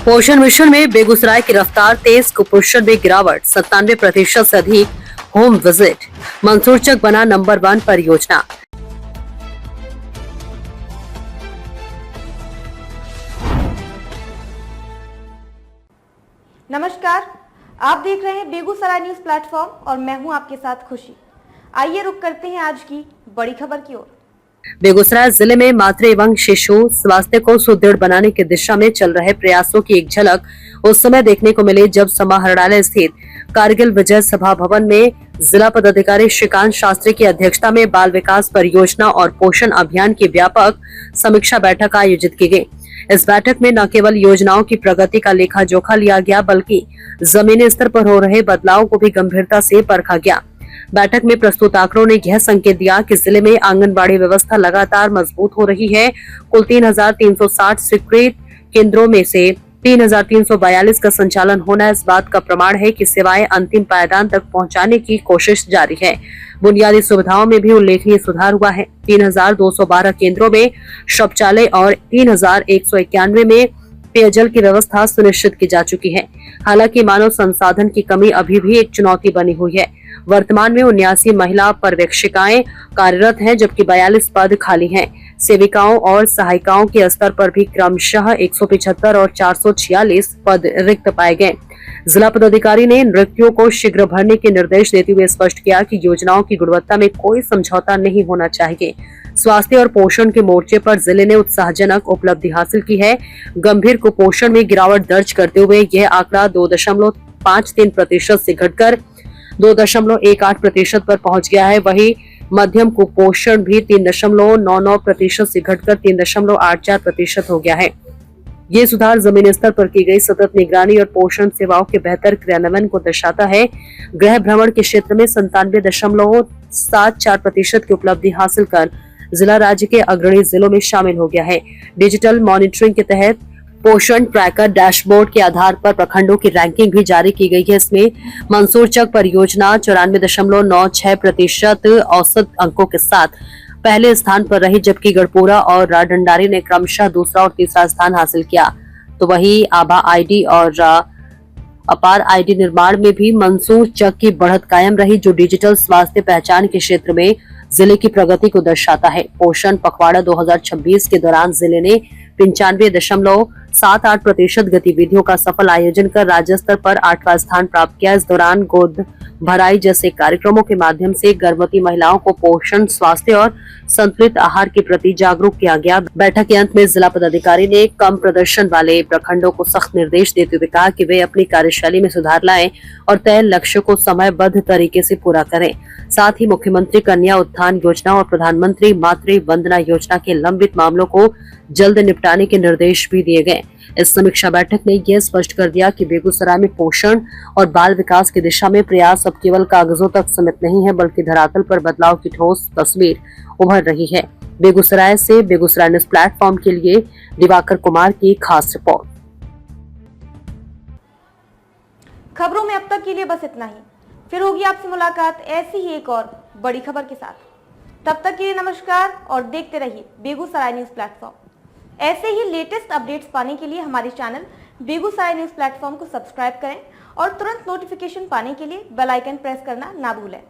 पोषण मिशन में बेगूसराय की रफ्तार तेज, कुपोषण में गिरावट, 97% से अधिक होम विजिट। मंसूरचक बना नंबर 1 परियोजना। नमस्कार, आप देख रहे हैं बेगूसराय न्यूज प्लेटफॉर्म और मैं हूं आपके साथ खुशी। आइए रुक करते हैं आज की बड़ी खबर की ओर। बेगूसराय जिले में मातृ एवं शिशु स्वास्थ्य को सुदृढ़ बनाने की दिशा में चल रहे प्रयासों की एक झलक उस समय देखने को मिली जब समाहरणालय स्थित कारगिल विजय सभा भवन में जिला पदाधिकारी श्रीकांत शास्त्री की अध्यक्षता में बाल विकास परियोजना और पोषण अभियान की व्यापक समीक्षा बैठक आयोजित की गई। इस बैठक में न केवल योजनाओं की प्रगति का लेखा जोखा लिया गया, बल्कि जमीनी स्तर पर हो रहे बदलाव को भी गंभीरता से परखा गया। बैठक में प्रस्तुत आंकड़ों ने यह संकेत दिया कि जिले में आंगनबाड़ी व्यवस्था लगातार मजबूत हो रही है। कुल 3,360 स्वीकृत केंद्रों में से 3,342 का संचालन होना इस बात का प्रमाण है कि सेवाएं अंतिम पायदान तक पहुंचाने की कोशिश जारी है। बुनियादी सुविधाओं में भी उल्लेखनीय सुधार हुआ है। 3,212 केंद्रों में शौचालय और 3,191 में पेयजल की व्यवस्था सुनिश्चित की जा चुकी है। हालांकि मानव संसाधन की कमी अभी भी एक चुनौती बनी हुई है। वर्तमान में 79 महिला पर्यवेक्षिकाएं कार्यरत हैं, जबकि 42 पद खाली हैं। सेविकाओं और सहायिकाओं के स्तर पर भी क्रमशः 175 और 446 पद रिक्त पाए गए। जिला पदाधिकारी ने रिक्तियों को शीघ्र भरने के निर्देश देते हुए स्पष्ट किया कि योजनाओं की गुणवत्ता में कोई समझौता नहीं होना चाहिए। स्वास्थ्य और पोषण के मोर्चे पर जिले ने उत्साहजनक उपलब्धि हासिल की है। गंभीर कुपोषण में गिरावट दर्ज करते हुए यह आंकड़ा 2.53% से घटकर 2.18% पर पहुंच गया है। वहीं मध्यम कुपोषण भी 3.99% से घटकर 3.84% हो गया है। ये सुधार जमीनी स्तर पर की गई सतत निगरानी और पोषण सेवाओं के बेहतर क्रियान्वयन को दर्शाता है। गृह भ्रमण के क्षेत्र में 97.74% की उपलब्धि हासिल कर जिला राज्य के अग्रणी जिलों में शामिल हो गया है। डिजिटल मॉनिटरिंग के तहत पोषण ट्रैकर डैशबोर्ड के आधार पर प्रखंडों की रैंकिंग भी जारी की गई है। इसमें मंसूरचक परियोजना 94.96% औसत अंकों के साथ पहले स्थान पर रही, जबकि गढ़पुरा और राडंडारी ने क्रमशः दूसरा और तीसरा स्थान हासिल किया। तो वही आभा आईडी और अपार आईडी निर्माण में भी मंसूरचक की बढ़त कायम रही, जो डिजिटल स्वास्थ्य पहचान के क्षेत्र में जिले की प्रगति को दर्शाता है। पोषण पखवाड़ा 2026 के दौरान जिले ने 95.78% गतिविधियों का सफल आयोजन कर राज्य स्तर पर 8वां स्थान प्राप्त किया। इस दौरान गोद भराई जैसे कार्यक्रमों के माध्यम से गर्भवती महिलाओं को पोषण, स्वास्थ्य और संतुलित आहार के प्रति जागरूक किया गया। बैठक के अंत में जिला पदाधिकारी ने कम प्रदर्शन वाले प्रखंडों को सख्त निर्देश देते हुए कहा कि वे अपनी कार्यशैली में सुधार लाएं और तय लक्ष्य को समयबद्ध तरीके से पूरा करें। साथ ही मुख्यमंत्री कन्या उत्थान योजना और प्रधानमंत्री मातृ वंदना योजना के लंबित मामलों को जल्द निपटाने के निर्देश भी दिए गए। इस समीक्षा बैठक ने यह स्पष्ट कर दिया कि बेगूसराय में पोषण और बाल विकास की दिशा में प्रयास अब केवल कागजों तक सीमित नहीं है, बल्कि धरातल पर बदलाव की ठोस तस्वीर उभर रही है। बेगूसराय से बेगूसराय न्यूज प्लेटफॉर्म के लिए दिवाकर कुमार की खास रिपोर्ट। खबरों में अब तक के लिए बस इतना ही। फिर होगी आपसे मुलाकात ऐसी ही एक और बड़ी खबर के साथ। तब तक के लिए नमस्कार और देखते रहिए बेगूसराय न्यूज प्लेटफॉर्म। ऐसे ही लेटेस्ट अपडेट्स पाने के लिए हमारे चैनल बेगूसराय न्यूज प्लेटफॉर्म को सब्सक्राइब करें और तुरंत नोटिफिकेशन पाने के लिए बेल आइकन प्रेस करना ना भूलें।